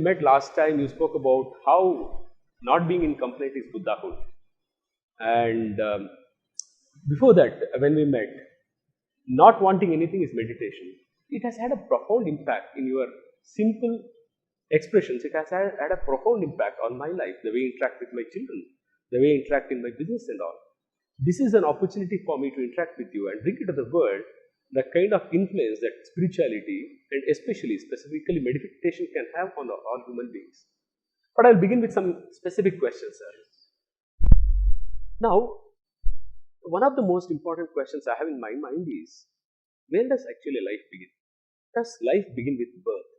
Met last time, you spoke about how not being in complaint is Buddhahood. And before that, when we met, not wanting anything is meditation. It has had a profound impact in your simple expressions. It has had a profound impact on my life, the way I interact with my children, the way I interact in my business and all. This is an opportunity for me to interact with you and bring it to the world the kind of influence that spirituality and especially specifically meditation can have on all human beings. But I'll begin with some specific questions, sir. Now, one of the most important questions I have in my mind is, where does actually life begin? Does life begin with birth?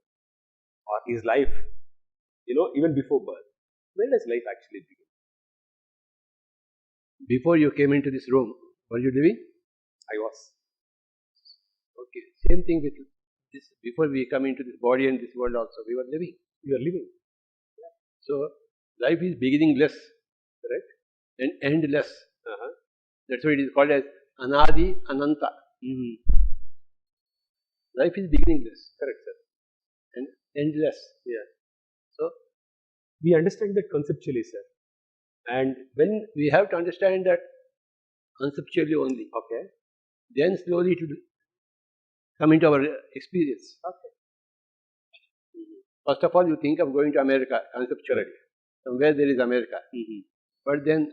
Or is life, even before birth? Where does life actually begin? Before you came into this room, were you living? I was. Okay, same thing with this. Before we come into this body and this world also, we were living. You are living. So, life is beginningless, Correct? and endless. Uh-huh. That's why it is called as Anadi Ananta. Life is beginningless. Correct, sir. And endless. Yeah. So, We understand that conceptually, sir. And when we have to understand that conceptually only. okay, Then slowly to come into our experience. okay, First of all, you think of going to America conceptually. Somewhere there is America. But then,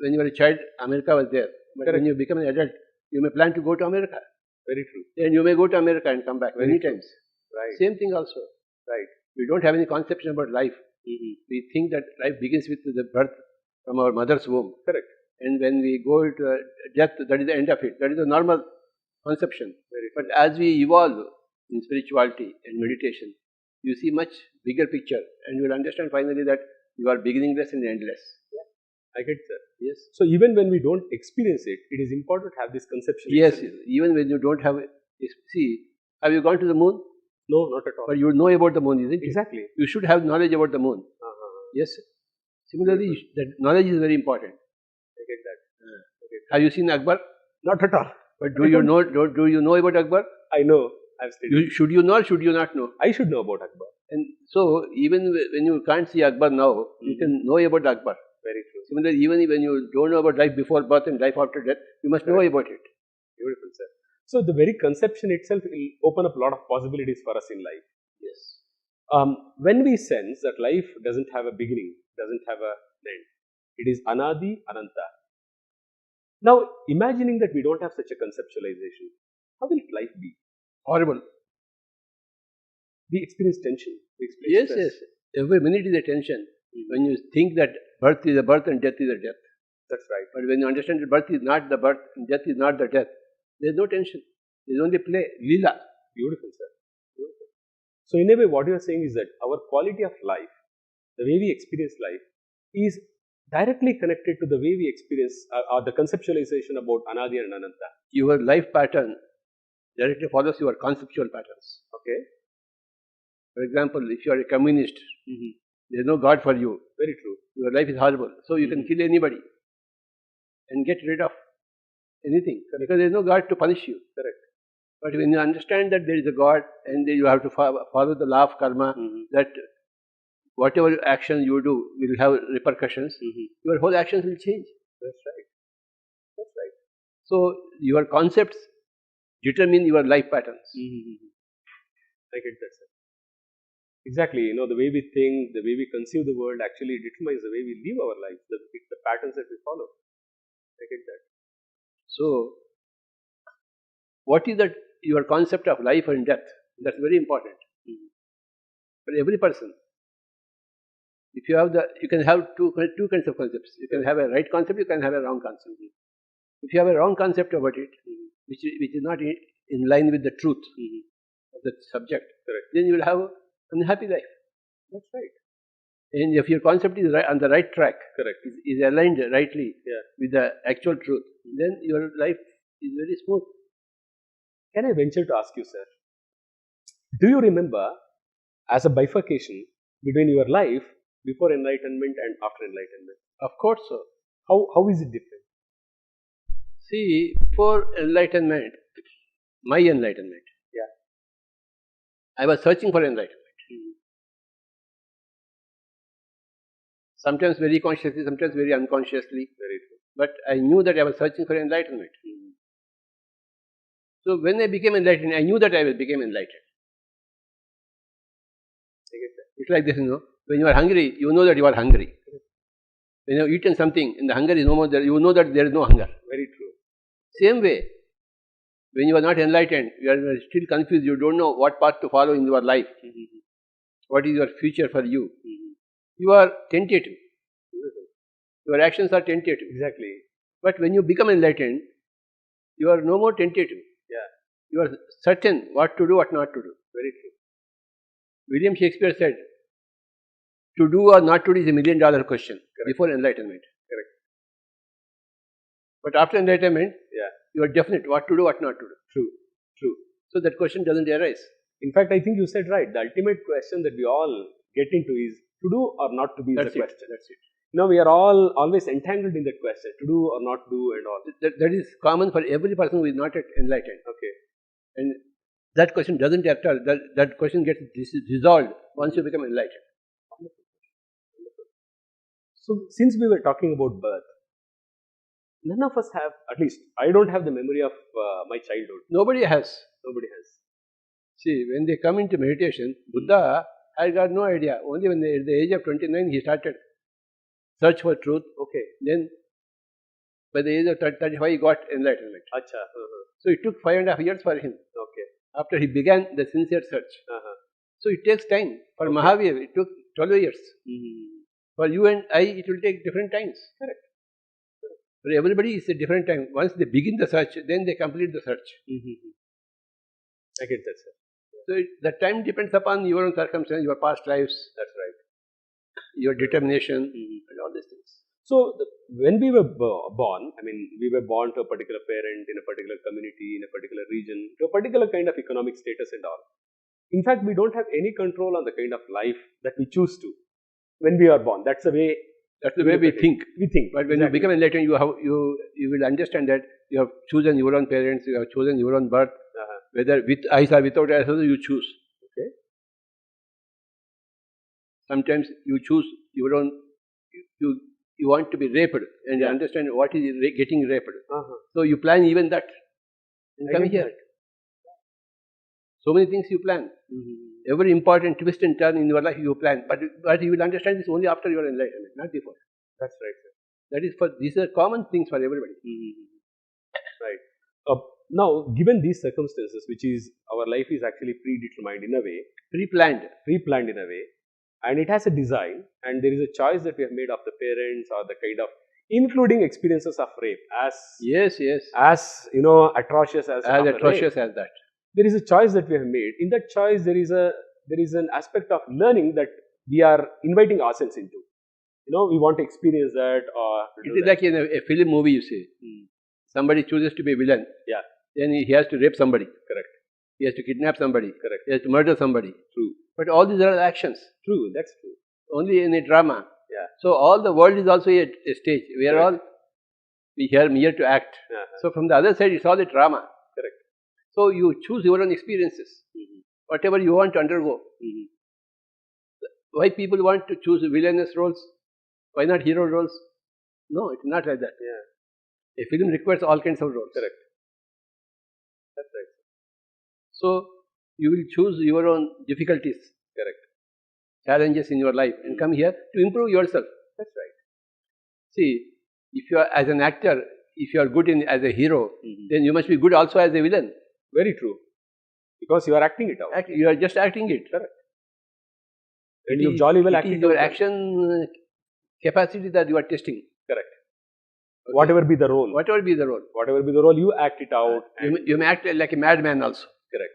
when you were a child, America was there. But Correct. when you become an adult, you may plan to go to America. very true. Then you may go to America and come back Very many true. times. Right, Same thing also. right. We don't have any conception about life. We think that life begins with the birth from our mother's womb. Correct. And when we go to death, that is the end of it. That is a normal conception. Very But as we evolve in spirituality and meditation, you see much bigger picture, and you will understand finally that you are beginningless and endless. I get, sir. Yes. So even when we don't experience it, it is important to have this conception. Yes. itself. Even when you don't have, see, have you gone to the moon? No, not at all. But you know about the moon, isn't it? Exactly. You should have knowledge about the moon. Yes. Similarly, that knowledge is very important. I get that. Have you seen Akbar? Not at all. But do you know about Akbar? I know. I've studied. Should you know or should you not know? I should know about Akbar. And so, even when you can't see Akbar now, you can know about Akbar. Very true. Similarly, even when you don't know about life before birth and life after death, you must know about it. Beautiful, sir. So the very conception itself will open up a lot of possibilities for us in life. Yes. When we sense that life doesn't have a beginning, doesn't have an end, it is Anadi Ananta. Now, imagining that we don't have such a conceptualization, how will life be? Horrible. We experience tension. We experience Yes, stress. yes. Every minute is a tension. When you think that birth is a birth and death is a death. That's right. But when you understand that birth is not the birth and death is not the death, there is no tension. There is only play, lila. Beautiful, sir. Beautiful. So, in a way, what you are saying is that our quality of life, the way we experience life, is directly connected to the way we experience or the conceptualization about Anadi and Ananta. Your life pattern directly follows your conceptual patterns. Okay? For example, if you are a communist, there is no God for you. Very true. Your life is horrible. So you can kill anybody and get rid of anything. Because there is no God to punish you. Correct. But when you understand that there is a God and then you have to follow the law of karma, that whatever action you do will have repercussions, your whole actions will change. That's right. That's right. So your concepts determine your life patterns. I get that, sir. Exactly. The way we think, the way we conceive the world actually determines the way we live our lives, the patterns that we follow. I get that. So, what is that your concept of life and death? That's very important for every person. If you have you can have two kinds of concepts. You can have a right concept. You can have a wrong concept. If you have a wrong concept about it, which is not in line with the truth of the subject, correct, then you will have an unhappy life. That's right. And if your concept is on the right track, correct, is aligned rightly with the actual truth, then your life is very smooth. Can I venture to ask you, sir? Do you remember as a bifurcation between your life before enlightenment and after enlightenment? Of course, so. How is it different? See, before enlightenment, my enlightenment, I was searching for enlightenment. Sometimes very consciously, sometimes very unconsciously. Very true. But I knew that I was searching for enlightenment. So when I became enlightened, I knew that I became enlightened. It's like this, when you are hungry, you know that you are hungry. When you have eaten something and the hunger is no more there, you know that there is no hunger. Very true. Same way, when you are not enlightened, you are still confused, you don't know what path to follow in your life. What is your future for you? You are tentative. Your actions are tentative. Exactly. But when you become enlightened, you are no more tentative. Yeah. You are certain what to do, what not to do. Very true. William Shakespeare said, to do or not to do is $1 million question. Correct. Before enlightenment. Correct. But after enlightenment, yeah, you are definite what to do, what not to do. True. True. So that question doesn't arise. In fact, I think you said right. The ultimate question that we all get into is to do or not to be. That's the question. That's it. We are all always entangled in that question, to do or not do and all. That is common for every person who is not yet enlightened. Okay. And that question doesn't at all. That question gets dissolved once you become enlightened. So, since we were talking about birth, none of us have, at least I don't have the memory of my childhood. Nobody has. Nobody has. See, when they come into meditation, Buddha had got no idea. Only when at the age of 29 he started search for truth. Okay. Then by the age of 35 he got enlightenment. Acha. So it took 5.5 years for him. Okay. After he began the sincere search. So it takes time. For Mahavir it took 12 years. For you and I it will take different times. Correct. For everybody it's a different time. Once they begin the search, then they complete the search. I get that, sir. So the time depends upon your own circumstance, your past lives. That's right. Your determination and all these things. So, when we were born, we were born to a particular parent, in a particular community, in a particular region, to a particular kind of economic status and all. In fact, we don't have any control on the kind of life that we choose to when we are born. That's the way we think. We think. But when you become enlightened, you will understand that you have chosen your own parents, you have chosen your own birth, whether with eyes or without eyes, you choose. Okay. Sometimes you choose your own. You want to be raped and you understand what is getting raped. So you plan even that. And come here. So many things you plan. Every important twist and turn in your life you plan. But you will understand this only after your enlightenment, not before. That's right, sir. These are common things for everybody. Right. Now, given these circumstances, which is our life is actually predetermined in a way, pre-planned in a way, and it has a design, and there is a choice that we have made of the parents or the kind of, including experiences of rape, as atrocious as that. There is a choice that we have made. In that choice, there is an aspect of learning that we are inviting ourselves into. We want to experience that, or it is like in a film movie. You see, somebody chooses to be a villain. Yeah. Then he has to rape somebody. Correct. He has to kidnap somebody. Correct. He has to murder somebody. True. But all these are actions. True. That's true. Only in a drama. Yeah. So all the world is also a stage. We are all here to act. So from the other side, it's all a drama. Correct. So you choose your own experiences. Whatever you want to undergo. Why people want to choose villainous roles? Why not hero roles? No, it's not like that. Yeah. A film requires all kinds of roles. Correct. That's right. So you will choose your own difficulties. Correct. Challenges in your life and come here to improve yourself. That's right. See, if you are as an actor, if you are good as a hero, then you must be good also as a villain. Very true. Because you are acting it out. You are just acting it. Correct. And you jolly well act it out. It is your action capacity that you are testing. Correct. Okay. Whatever be the role. Whatever be the role, you act it out. You may act like a madman also. Correct.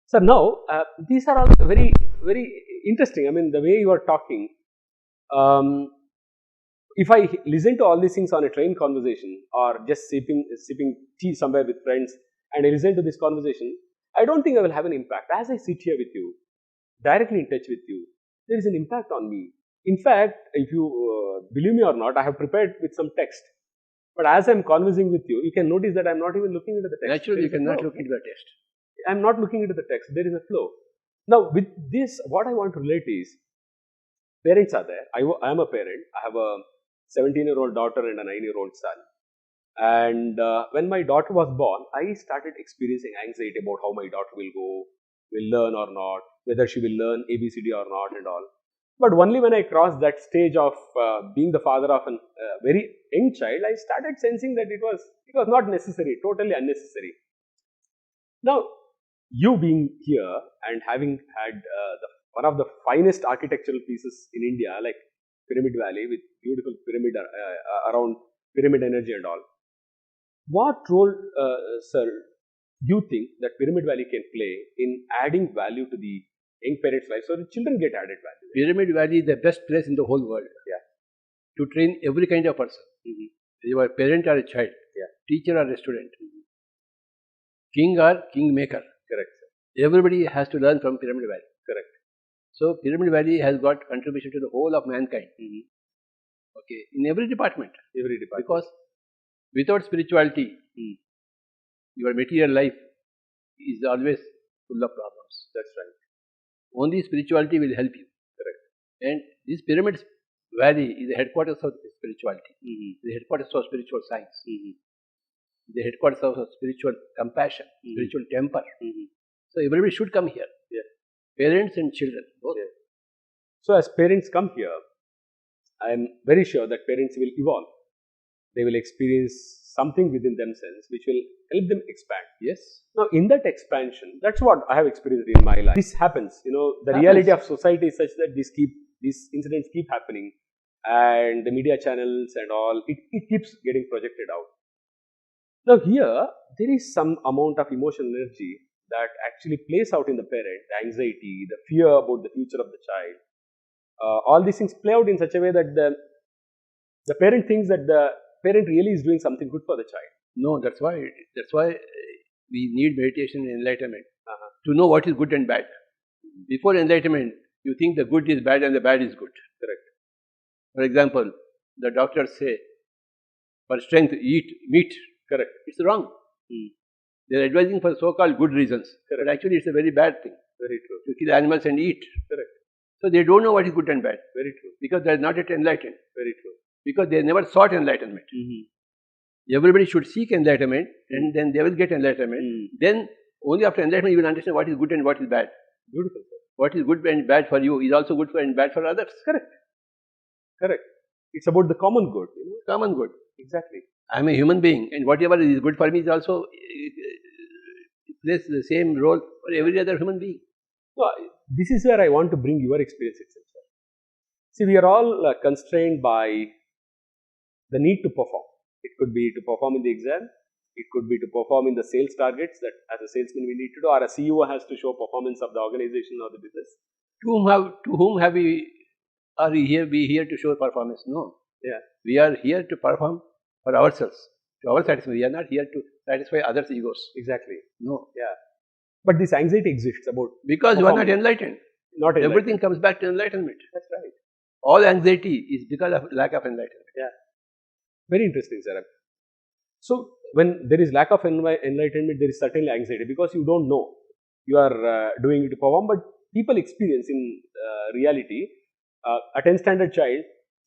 So now, these are all very, very interesting. The way you are talking, if I listen to all these things on a train conversation or just sipping tea somewhere with friends and I listen to this conversation, I don't think I will have an impact. As I sit here with you, directly in touch with you, there is an impact on me. In fact, if you believe me or not, I have prepared with some text. But as I am conversing with you, you can notice that I am not even looking into the text. Naturally, you cannot look into the text. I am not looking into the text. There is a flow. Now, with this, what I want to relate is, parents are there. I am a parent. I have a 17-year-old daughter and a 9-year-old son. And when my daughter was born, I started experiencing anxiety about how my daughter will learn or not, whether she will learn ABCD or not, and all. But only when I crossed that stage of being the father of a very young child, I started sensing that it was not necessary, totally unnecessary. Now, you being here and having had one of the finest architectural pieces in India, like Pyramid Valley, with beautiful pyramid around pyramid energy and all. What role, sir, do you think that Pyramid Valley can play in adding value to the young parents' life so the children get added value? Pyramid Valley is the best place in the whole world. Yeah. To train every kind of person. Mm-hmm. You are a parent or a child, Yeah. teacher or a student, king or kingmaker. Correct, sir. Everybody has to learn from Pyramid Valley. Correct. So Pyramid Valley has got contribution to the whole of mankind. Mm-hmm. Okay, in every department. Every department. Because without spirituality, your material life is always full of problems. That's right. Only spirituality will help you. Correct. And this Pyramid Valley is the headquarters of spirituality, the headquarters of spiritual science, the headquarters of spiritual compassion, spiritual temper. So everybody should come here. Yeah. Parents and children, both. Yeah. So as parents come here, I am very sure that parents will evolve. They will experience something within themselves which will help them expand. Yes. Now, in that expansion, that's what I have experienced in my life. This happens. The reality of society is such that these incidents keep happening, and the media channels and all, it keeps getting projected out. Now, here, there is some amount of emotional energy that actually plays out in the parent, the anxiety, the fear about the future of the child. All these things play out in such a way that the parent thinks that the parent really is doing something good for the child. No, that's why we need meditation and enlightenment to know what is good and bad. Before enlightenment, you think the good is bad and the bad is good. Correct. For example, the doctors say, for strength, eat meat. Correct. It's wrong. They are advising for so-called good reasons. Correct. But actually, it's a very bad thing. Very true. To kill animals and eat. Correct. So they don't know what is good and bad. Very true. Because they are not yet enlightened. Very true. Because they never sought enlightenment. Everybody should seek enlightenment, and then they will get enlightenment. Then, only after enlightenment, you will understand what is good and what is bad. Beautiful, sir. What is good and bad for you is also good and bad for others. Correct. Correct. It's about the common good. Common good. Exactly. I am a human being, and whatever is good for me is also plays the same role for every other human being. So, this is where I want to bring your experience itself, sir. See, we are all constrained by the need to perform. It could be to perform in the exam. It could be to perform in the sales targets that as a salesman we need to do, or a CEO has to show performance of the organization or the business. To whom are we here to show performance? No. Yeah. We are here to perform for ourselves, to our satisfaction. We are not here to satisfy others' egos. Exactly. No. Yeah. But this anxiety exists about because you are not enlightened. Not enlightened. Everything comes back to enlightenment. That's right. All anxiety is because of lack of enlightenment. Yeah. Very interesting, sir. So, when there is lack of enlightenment, there is certainly anxiety because you don't know. You are doing it to perform, but people experience in reality, a 10th standard child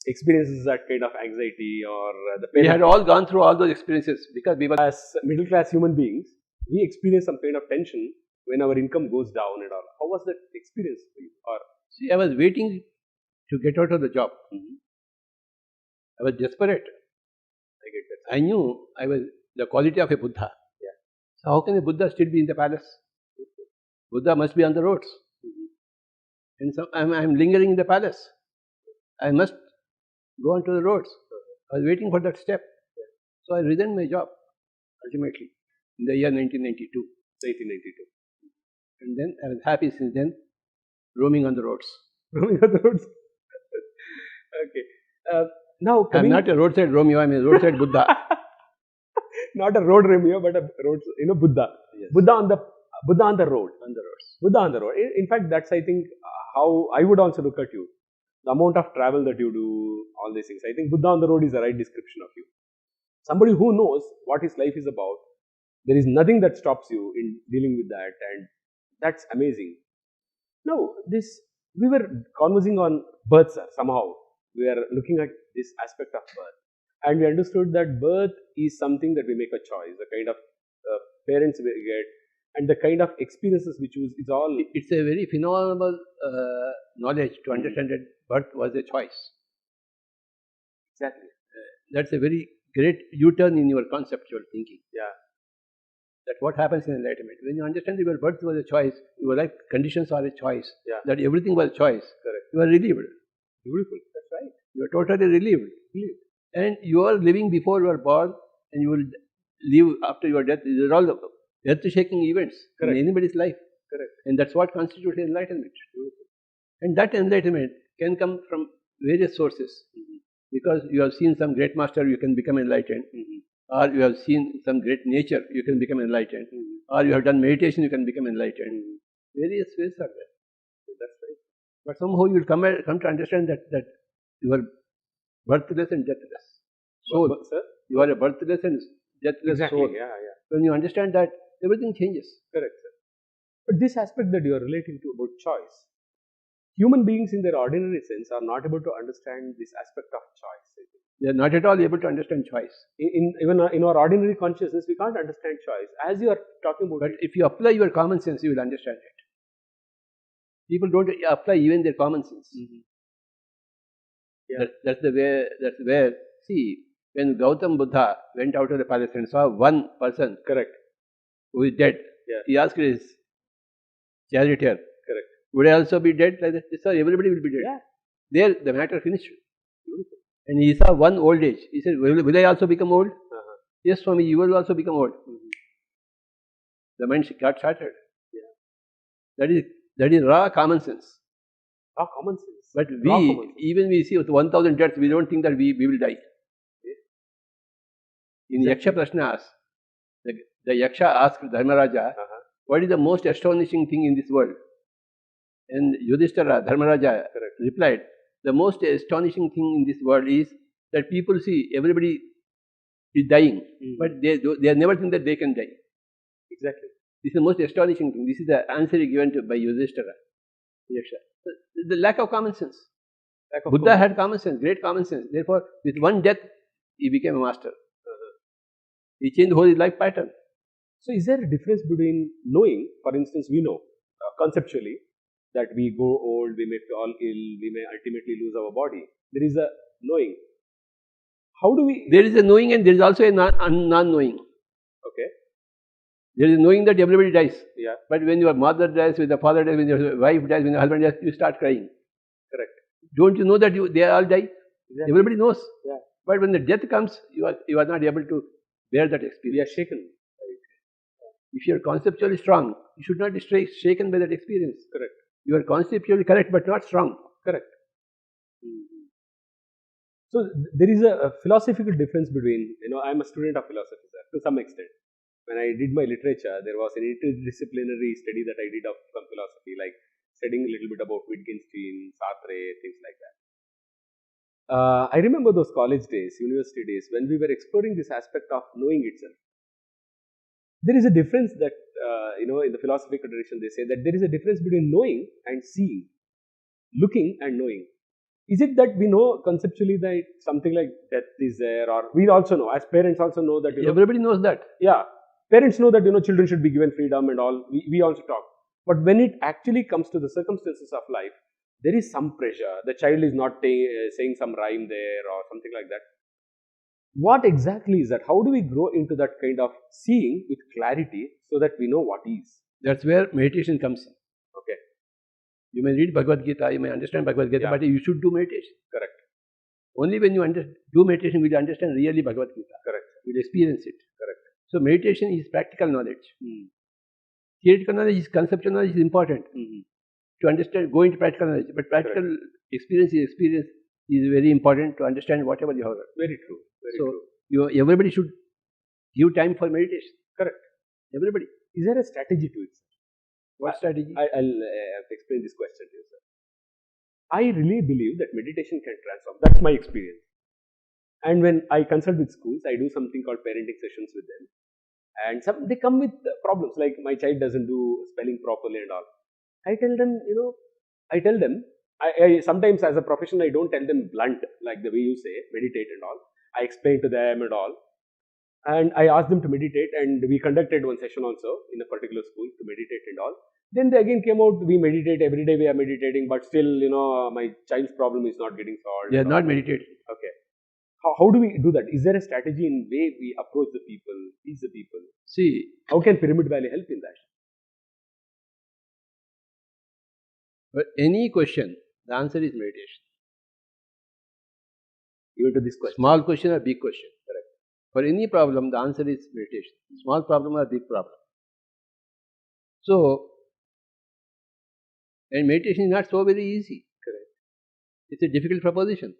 experiences that kind of anxiety, or the parent. We had all gone through all those experiences because we were as middle class human beings, we experience some kind of tension when our income goes down and all. How was that experience for you? Or see, I was waiting to get out of the job. I was desperate. I get that. I knew I was the quality of a Buddha. Yeah. So how can a Buddha still be in the palace? Buddha must be on the roads. And so I'm lingering in the palace. I must go onto the roads. I was waiting for that step. So I resigned my job, ultimately, in the year 1992. 1992. And then I was happy since then, roaming on the roads. Roaming on the roads. Okay. Now I'm not a roadside Romeo, I'm a roadside Buddha. Not a road Romeo, but a road, Buddha. Yes. Buddha on the road. On the roads. Buddha on the road. In fact, that's, I think, how I would also look at you. The amount of travel that you do, all these things. I think Buddha on the road is the right description of you. Somebody who knows what his life is about. There is nothing that stops you in dealing with that, and that's amazing. Now, this we were conversing on birth, sir. Somehow we are looking at this aspect of birth, and we understood that birth is something that we make a choice. The kind of parents we get, and the kind of experiences we choose is all. It's a very phenomenal knowledge to understand that birth was a choice. Exactly. That's a very great U-turn in your conceptual thinking. Yeah. That what happens in enlightenment. When you understand that your birth was a choice, your life conditions are a choice, Yeah. that everything was a choice, Correct. you are relieved. Beautiful. That's right. You are totally relieved. And you are living before you are born, and you will live after your death. These are all the earth-shaking events Correct. in anybody's life. Correct. And that's what constitutes enlightenment. And that enlightenment can come from various sources. Because you have seen some great master, you can become enlightened. Or you have seen some great nature, you can become enlightened. Or you have done meditation, you can become enlightened. Various ways are there. That's right. But somehow you will come to understand that you are birthless and deathless soul. Sir? You are a birthless and deathless soul. Yeah, yeah. When you understand that, everything changes. Correct, sir. But this aspect that you are relating to about choice, human beings in their ordinary sense are not able to understand this aspect of choice. They are not at all able to understand choice. Even in our ordinary consciousness, we can't understand choice. As you are talking about But if you apply your common sense, you will understand it. People don't apply even their common sense. Yeah. That's where, see, when Gautam Buddha went out of the palace and saw one person correct, who is dead, Yeah. he asked his charioteer, correct, would I also be dead like that? Sir, everybody will be dead. Yeah. There, the matter finished. And he saw one old age. He said, will I also become old? Yes, Swami, you will also become old. The mind got shattered. Yeah. That is raw common sense. Raw common sense. But Raw common sense. even we see with 1,000 deaths, we don't think that we will die. In Yaksha Prashnas, the Yaksha asked Dharmaraja, what is the most astonishing thing in this world? And Yudhishthira, Dharmaraja, replied, the most astonishing thing in this world is that people see everybody is dying, but they never think that they can die. Exactly. This is the most astonishing thing. This is the answer given by Yudhishthira. The lack of common sense. Buddha had common sense, great common sense. Therefore, with one death, he became a master. He changed the whole life pattern. So, is there a difference between knowing, for instance, we know conceptually that we grow old, we may fall ill, we may ultimately lose our body. There is a knowing. How do we? There is a knowing and there is also a non-knowing. Okay. There is knowing that everybody dies. Yeah. But when your mother dies, when your father dies, when your wife dies, when your husband dies, you start crying. Correct. Don't you know that they all die? Exactly. Everybody knows. Yeah. But when the death comes, you are not able to bear that experience. We are shaken. Right. If you are conceptually strong, you should not be shaken by that experience. Correct. You are conceptually correct, but not strong. Correct. So there is a philosophical difference between, I'm a student of philosophy, sir, to some extent. When I did my literature, there was an interdisciplinary study that I did of some philosophy, like studying a little bit about Wittgenstein, Sartre, things like that. I remember those college days, university days, when we were exploring this aspect of knowing itself. There is a difference that, in the philosophical tradition, they say that there is a difference between knowing and seeing, looking and knowing. Is it that we know conceptually that something like death is there, or we also know, as parents also know that, everybody knows that. Yeah. Parents know that, children should be given freedom and all. We also talk. But when it actually comes to the circumstances of life, there is some pressure. The child is not saying some rhyme there or something like that. What exactly is that? How do we grow into that kind of seeing with clarity so that we know what is? That's where meditation comes in. Okay. You may read Bhagavad Gita, you may understand Bhagavad Gita, but you should do meditation. Correct. Only when you do meditation will you understand really Bhagavad Gita. Correct. You will experience it. Correct. So meditation is practical knowledge. Theoretical knowledge, conceptual knowledge is important to understand, go into practical knowledge. But practical experience is very important to understand whatever you have. Very true. Very true. Everybody should give time for meditation. Correct. Everybody. Is there a strategy to it, sir? What strategy? I'll explain this question to you, sir. I really believe that meditation can transform. That's my experience. And when I consult with schools, I do something called parenting sessions with them. And they come with problems like my child doesn't do spelling properly and all. I tell them, I tell them, I sometimes as a professional, I don't tell them blunt, like the way you say, meditate and all. I explain to them and all. And I asked them to meditate, and we conducted one session also in a particular school to meditate and all. Then they again came out, we meditate, every day we are meditating, but still, my child's problem is not getting solved. They are not meditating. Okay. How do we do that? Is there a strategy in way we approach the people, teach the people? See, How can Pyramid Valley help in that? for any question, the answer is meditation. Even to this question. Small question or big question. Correct. For any problem, the answer is meditation. Small problem or big problem. So, and meditation is not so very easy. Correct. It's a difficult proposition.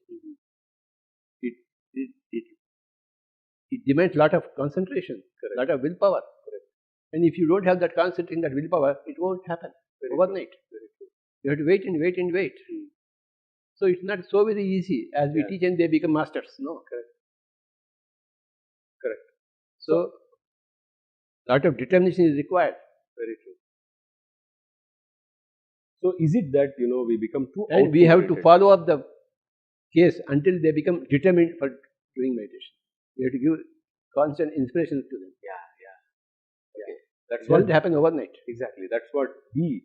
It demands a lot of concentration, a lot of willpower. Correct. And if you don't have that concentration, that willpower, it won't happen overnight. Very true. You have to wait and wait and wait. So it's not so very easy as we teach and they become masters. No. Correct. Correct. So, lot of determination is required. Very true. So is it that we become too And we have to outmotivated? follow up the case until they become determined for doing meditation. We have to give constant inspiration to them. Yeah. Okay. That's It what doesn't happen overnight. exactly. That's what we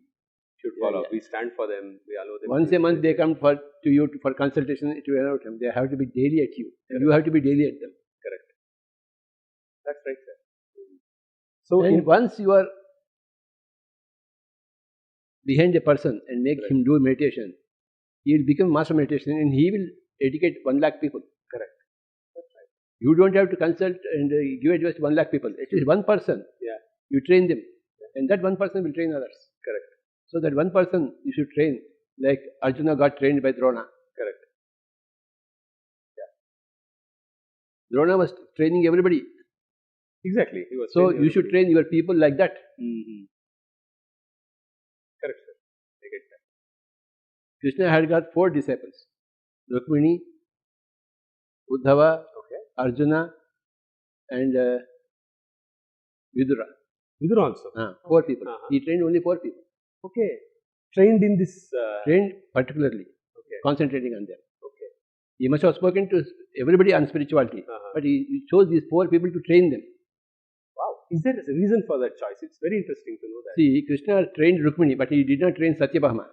should follow. Yeah. We stand for them. We allow them. Once to a month they come to you for consultation to allow them. They have to be daily at you. And you have to be daily at them. Correct. That's right, sir. So And once you are behind a person and make him do meditation, he will become master meditation and he will educate 1 lakh people. Correct. That's right. You don't have to consult and give advice to 1 lakh people. At least one person. Yeah. You train them. And that one person will train others. Correct. So that one person you should train, like Arjuna got trained by Drona. Correct. Drona was training everybody. Exactly. He was So training you should everybody. train your people like that. Correct, sir. I get that. Krishna had got 4 disciples. Rukmini, Uddhava, Arjuna and Vidura. Vidura also. 4 people. He trained only 4 people. Okay. Trained in this. Trained particularly. Okay. Concentrating on them. Okay. He must have spoken to everybody on spirituality. But he chose these 4 people to train them. Wow. Is there a reason for that choice? It's very interesting to know that. See, Krishna trained Rukmini, but he did not train Satyabhama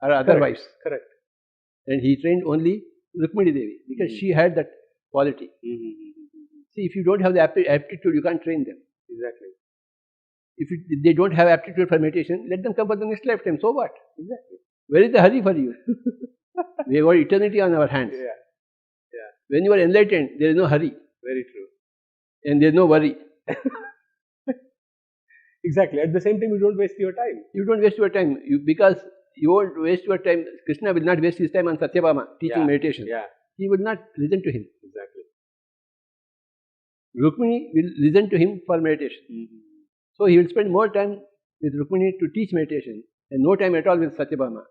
or other wives. Correct. And he trained only Rukmini Devi because she had that quality. See, if you don't have the aptitude, you can't train them. Exactly. If they don't have aptitude for meditation, let them come for the next lifetime. So what? Exactly. Where is the hurry for you? We have got eternity on our hands. Yeah. When you are enlightened, there is no hurry Very true. and there is no worry. Exactly. At the same time, you don't waste your time. You don't waste your time because you won't waste your time. Krishna will not waste his time on Satyabhama teaching meditation. Yeah. He will not listen to him. Exactly. Rukmini will listen to him for meditation. So he will spend more time with Rukmini to teach meditation and no time at all with Satyabhama.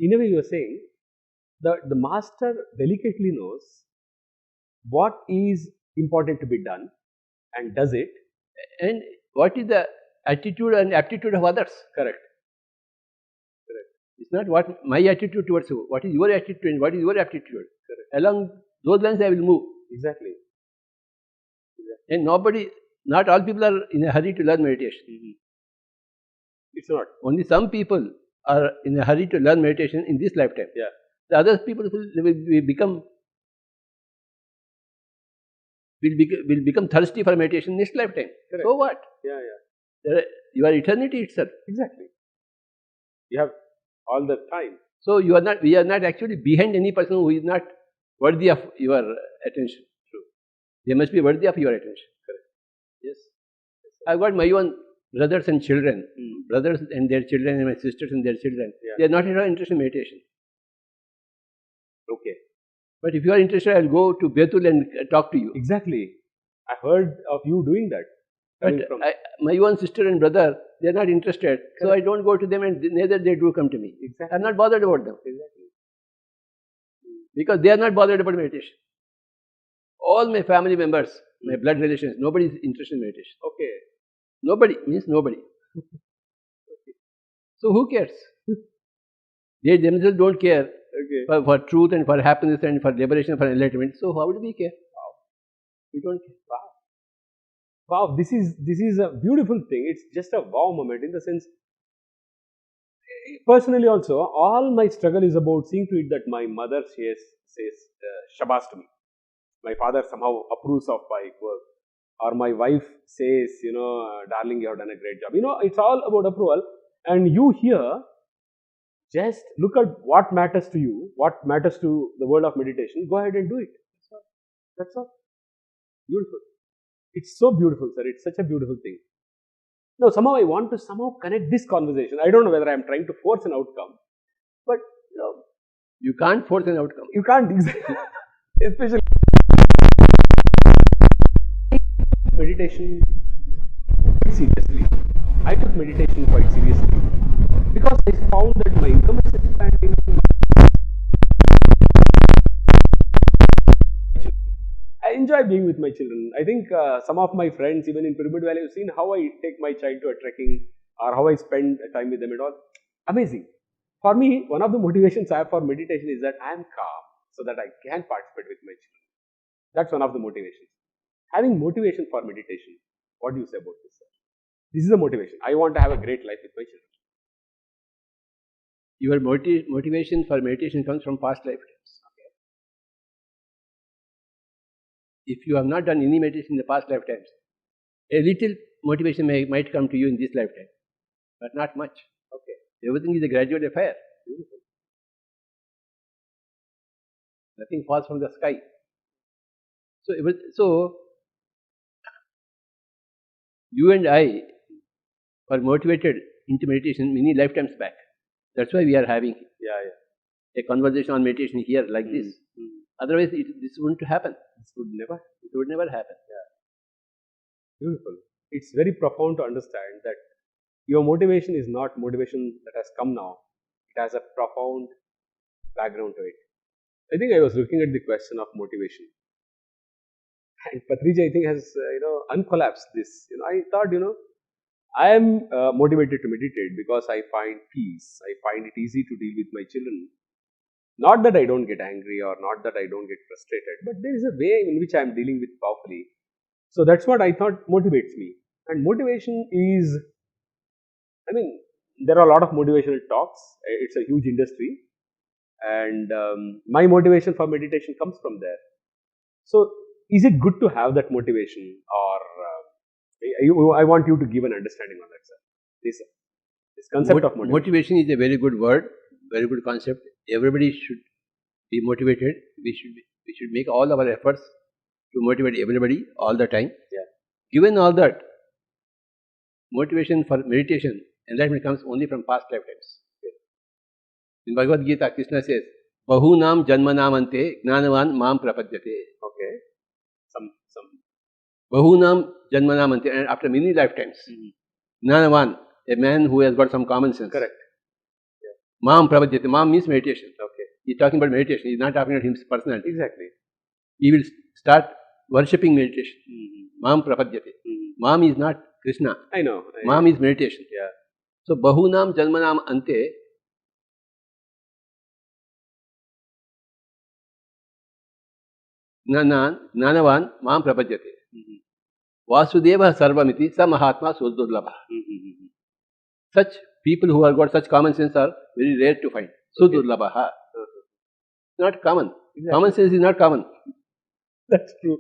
In a way, you are saying the master delicately knows what is important to be done and does it. And what is the attitude and aptitude of others? Correct. It's not what my attitude towards you. What is your attitude and what is your aptitude? Correct. Along those lines I will move. Exactly. And not all people are in a hurry to learn meditation. It's not. Only some people are in a hurry to learn meditation in this lifetime. Yeah. The other people will become thirsty for meditation next lifetime. Correct. So what? Yeah. Your eternity itself. Exactly. You have all the time. So we are not actually behind any person who is not worthy of your attention. True. They must be worthy of your attention. Correct. Yes. I've got my own brothers and children, brothers and their children and my sisters and their children. Yeah. They are not at all interested in meditation. Okay. But if you are interested, I'll go to Betul and talk to you. Exactly. I heard of you doing that. But my own sister and brother, they are not interested. So I don't go to them and neither they do come to me. Exactly. I'm not bothered about them. Exactly. Because they are not bothered about meditation. All my family members, my blood relations, nobody is interested in meditation. Okay. Nobody means nobody. So who cares? They themselves don't care Okay. for truth and for happiness and for liberation, for enlightenment. So how do we care? We don't care. Wow. Wow, this is a beautiful thing. It's just a wow moment in the sense. Personally, also, all my struggle is about seeing to it that my mother says Shabas to me. My father somehow approves of my work, or my wife says, darling, you have done a great job. It's all about approval. And you here just look at what matters to you, what matters to the world of meditation. Go ahead and do it. That's all. That's all. Beautiful. It's so beautiful, sir. It's such a beautiful thing. Now, somehow I want to connect this conversation. I don't know whether I'm trying to force an outcome, but You can't force an outcome. you can't, especially meditation seriously. I took meditation quite seriously because I found that my income is expanding. I enjoy being with my children. I think some of my friends, even in Pyramid Valley, have seen how I take my child to a trekking or how I spend time with them and all. Amazing. For me, one of the motivations I have for meditation is that I am calm so that I can participate with my children. That's one of the motivations. Having motivation for meditation. What do you say about this, sir? This is the motivation. I want to have a great life with my children. Your motivation for meditation comes from past lifetimes. Okay. If you have not done any meditation in the past lifetimes, a little motivation might come to you in this lifetime, but not much. Okay. Everything is a gradual affair. Beautiful. Nothing falls from the sky. So you and I were motivated into meditation many lifetimes back. That's why we are having a conversation on meditation here like this. Otherwise, this wouldn't happen. It would never happen. Beautiful. It's very profound to understand that your motivation is not motivation that has come now. It has a profound background to it. I think I was looking at the question of motivation. And Patriji, I think, has uncollapsed this. I thought, I am motivated to meditate because I find peace. I find it easy to deal with my children. Not that I don't get angry or not that I don't get frustrated, but there is a way in which I am dealing with powerfully. So that's what I thought motivates me. And motivation is, there are a lot of motivational talks. It's a huge industry. And my motivation for meditation comes from there. So, is it good to have that motivation, or I want you to give an understanding on that, sir. This concept of motivation. Motivation is a very good word, very good concept. Everybody should be motivated. We should make all our efforts to motivate everybody all the time. Yeah. Given all that, motivation for meditation, enlightenment comes only from past lifetimes. Okay. In Bhagavad Gita, Krishna says, Bahunam janmanam ante gnanavan mam prapadyate. Okay. Some Bahunam janmanam ante, and after many lifetimes, gnanavan, a man who has got some common sense. Correct. Mam prapadyate. Mam means meditation. Okay. He's talking about meditation. He's not talking about his personality. Exactly. He will start worshipping meditation. Mam prapadyate. Mam is not Krishna. I know. Mam is meditation. Yeah. So bahunam janmanam ante, gnanavan mam prapadyate. Vasudeva sarvamiti sa mahatma sudurlabha. Such people who have got such common sense are very rare to find. Sudurlabha. Not common. Exactly. Common sense is not common. That's true.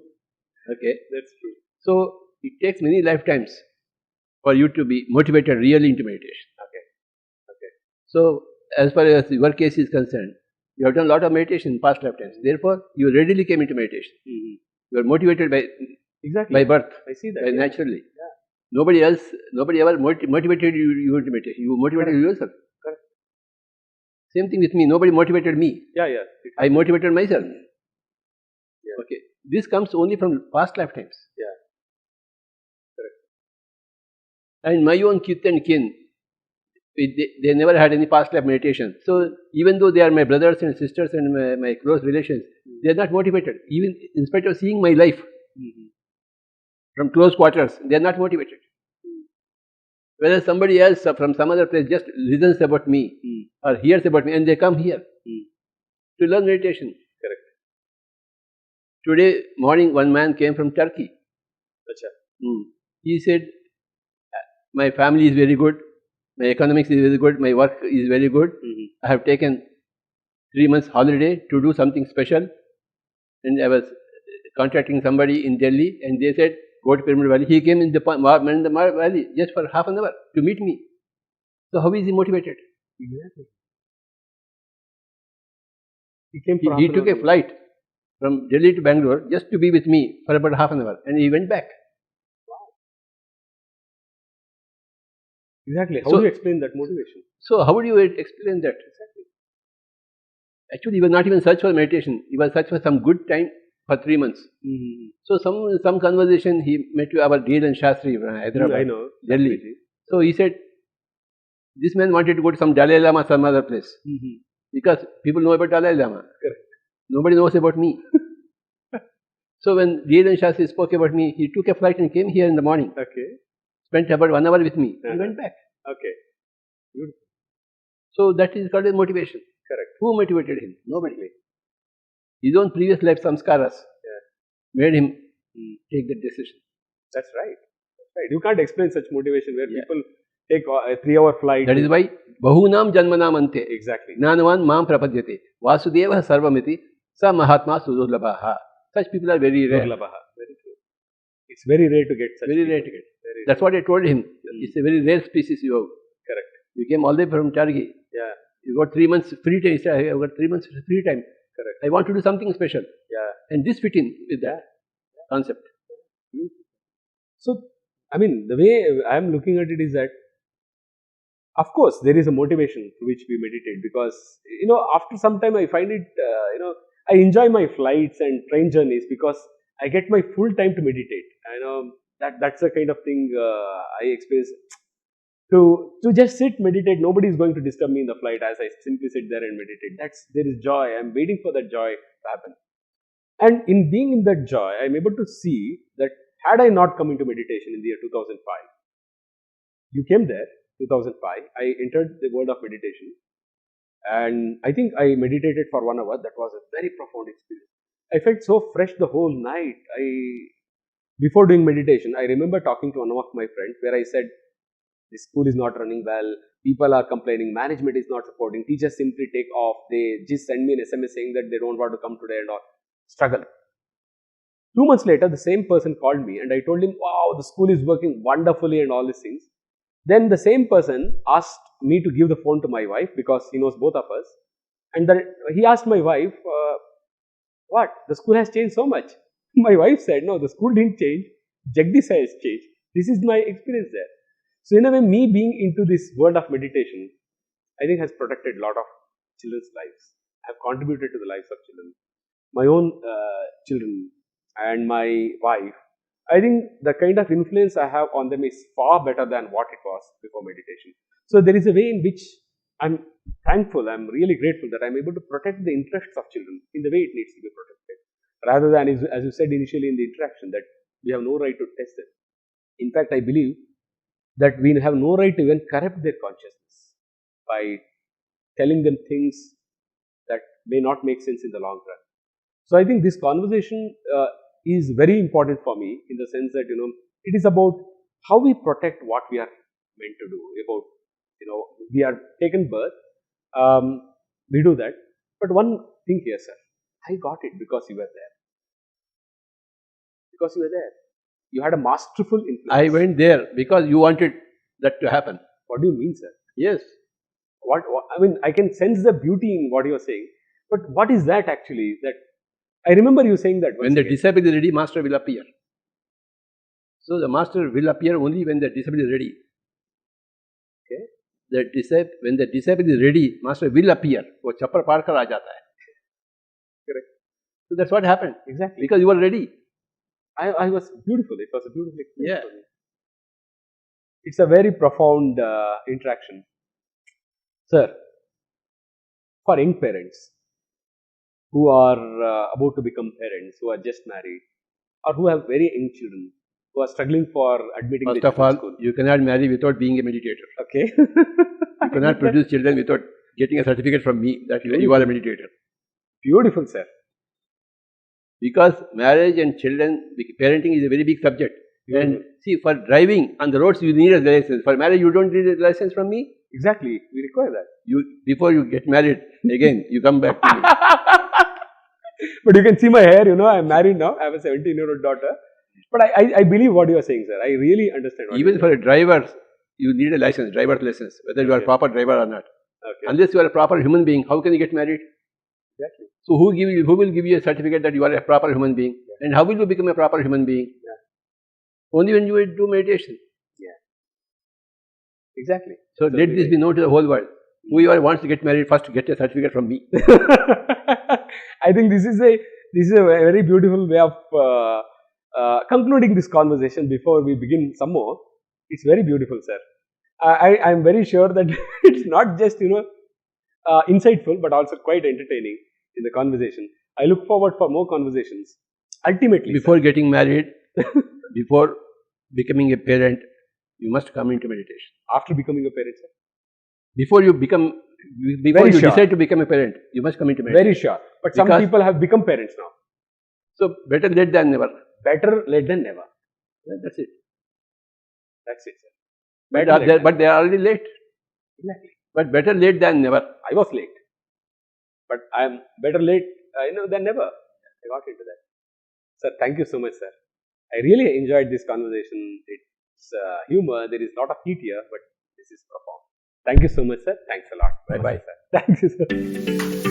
Okay. That's true. So it takes many lifetimes for you to be motivated really into meditation. Okay. So as far as your case is concerned, you have done a lot of meditation in past lifetimes. Therefore, you readily came into meditation. You are motivated by birth. I see that. Naturally. Yeah. Nobody ever motivated you into meditation. You motivated yourself. Correct. Same thing with me. Nobody motivated me. Yeah. I motivated myself. Yeah. Okay. This comes only from past lifetimes. Yeah. Correct. And my own kith and kin, they never had any past life meditation. So even though they are my brothers and sisters and my close relations, they are not motivated. Even in spite of seeing my life from close quarters, they are not motivated. Whether somebody else from some other place just listens about me or hears about me and they come here to learn meditation. Correct. Today morning, one man came from Turkey. Acha. He said, my family is very good, my economics is very good, my work is very good. I have taken 3 months holiday to do something special. And I was contacting somebody in Delhi and they said, go to Pyramid Valley. He came in the valley just for half an hour to meet me. So how is he motivated? Exactly. He came for He took a flight from Delhi to Bangalore just to be with me for about half an hour and he went back. Exactly. How do you explain that motivation? So how would you explain that? Exactly. Actually, he was not even search for meditation. He was search for some good time for 3 months. So some conversation he met to our Dean Shastri from Hyderabad, I know. Delhi. So he said, this man wanted to go to some Dalai Lama, some other place. Because people know about Dalai Lama. Correct. Nobody knows about me. So when Dean Shastri spoke about me, he took a flight and came here in the morning. Okay. Spent about 1 hour with me and went back. Okay. Beautiful. So that is called a motivation. Correct. Who motivated him? Nobody. His own previous life samskaras made him take that decision. That's right. That's right. You can't explain such motivation where people take a 3-hour flight. That is why Bahunam Janmanam Ante. Exactly. Jnanavan Mam Prapadyate. Vasudeva Sarvamiti Sa Mahatma Sudurlabhaha. Such people are very rare. Very true. It's very rare to get such Very people. rare to get. That's what I told him. It's a very rare species you have. Correct. You came all the way from Turkey. Yeah. You got 3 months free time. He said, I got 3 months free time. Correct. I want to do something special. Yeah. And this fit in with that concept. So, I mean, the way I am looking at it is that, of course, there is a motivation to which we meditate because, after some time I find it, I enjoy my flights and train journeys because I get my full time to meditate. I know that's the kind of thing I experience. To just sit, meditate, nobody is going to disturb me in the flight as I simply sit there and meditate. There is joy. I'm waiting for that joy to happen. And in being in that joy, I'm able to see that had I not come into meditation in the year 2005, you came there, 2005, I entered the world of meditation and I think I meditated for 1 hour. That was a very profound experience. I felt so fresh the whole night. Before doing meditation, I remember talking to one of my friends where I said, the school is not running well, people are complaining, management is not supporting, teachers simply take off, they just send me an SMS saying that they don't want to come today and all. Struggle. 2 months later, the same person called me and I told him, wow, the school is working wonderfully and all these things. Then the same person asked me to give the phone to my wife because he knows both of us. And then he asked my wife, what? The school has changed so much. My wife said, no, the school didn't change. Jagdish has changed. This is my experience there. So in a way, me being into this world of meditation, I think has protected a lot of children's lives. I have contributed to the lives of children. My own children and my wife, I think the kind of influence I have on them is far better than what it was before meditation. So there is a way in which I'm thankful, I'm really grateful that I'm able to protect the interests of children in the way it needs to be protected. Rather than, as you said initially in the interaction, that we have no right to test it. In fact, I believe that we have no right to even corrupt their consciousness by telling them things that may not make sense in the long run. So I think this conversation is very important for me in the sense that, it is about how we protect what we are meant to do. About, we are taken birth, we do that. But one thing here, sir, I got it because you were there. Because you were there. You had a masterful influence. I went there because you wanted that to happen. What do you mean, sir? Yes. What I mean, I can sense the beauty in what you are saying. But what is that actually? That I remember you saying that. When the disciple is ready, master will appear. So the master will appear only when the disciple is ready. Okay. When the disciple is ready, master will appear. वो चप्पर पार कर आ जाता है. Correct. So that's what happened. Exactly. Because you were ready. I was beautiful. It was a beautiful experience for me. It's a very profound interaction. Sir, for young parents who are about to become parents, who are just married, or who have very young children, who are struggling for admitting First the of all, school. you cannot marry without being a meditator. Okay. You cannot produce children without getting a certificate from me that you are a meditator. Beautiful, sir. Because marriage and children, parenting is a very big subject. Beautiful. And see, for driving on the roads, you need a license. For marriage, you don't need a license from me. Exactly. We require that. Before you get married, again, you come back to me. But you can see my hair, I'm married now. I have a 17-year-old daughter. But I believe what you are saying, sir. I really understand what Even for a driver, you need a license, driver's license, whether you are a proper driver or not. Okay. Unless you are a proper human being, how can you get married? Exactly. So who will give you a certificate that you are a proper human being? Yeah. And how will you become a proper human being? Yeah. Only when you do meditation. Yeah. Exactly. So let this be known to the whole world. Whoever wants to get married, first get a certificate from me. I think this is a very beautiful way of concluding this conversation before we begin some more. It's very beautiful, sir. I am very sure that it's not just insightful, but also quite entertaining in the conversation. I look forward for more conversations. Ultimately, before getting married, before becoming a parent, you must come into meditation. After becoming a parent, sir? Before you decide to become a parent, you must come into meditation. Very sure. But some people have become parents now. So better late than never. Better late than never. Yeah, that's it. That's it, sir. But they are already late. Exactly. But better late than never. I was late. But I am better late than never. I got into that. Sir, thank you so much, sir. I really enjoyed this conversation. It's humor. There is a lot of heat here, but this is profound. Thank you so much, sir. Thanks a lot. Bye-bye. Thank you, sir.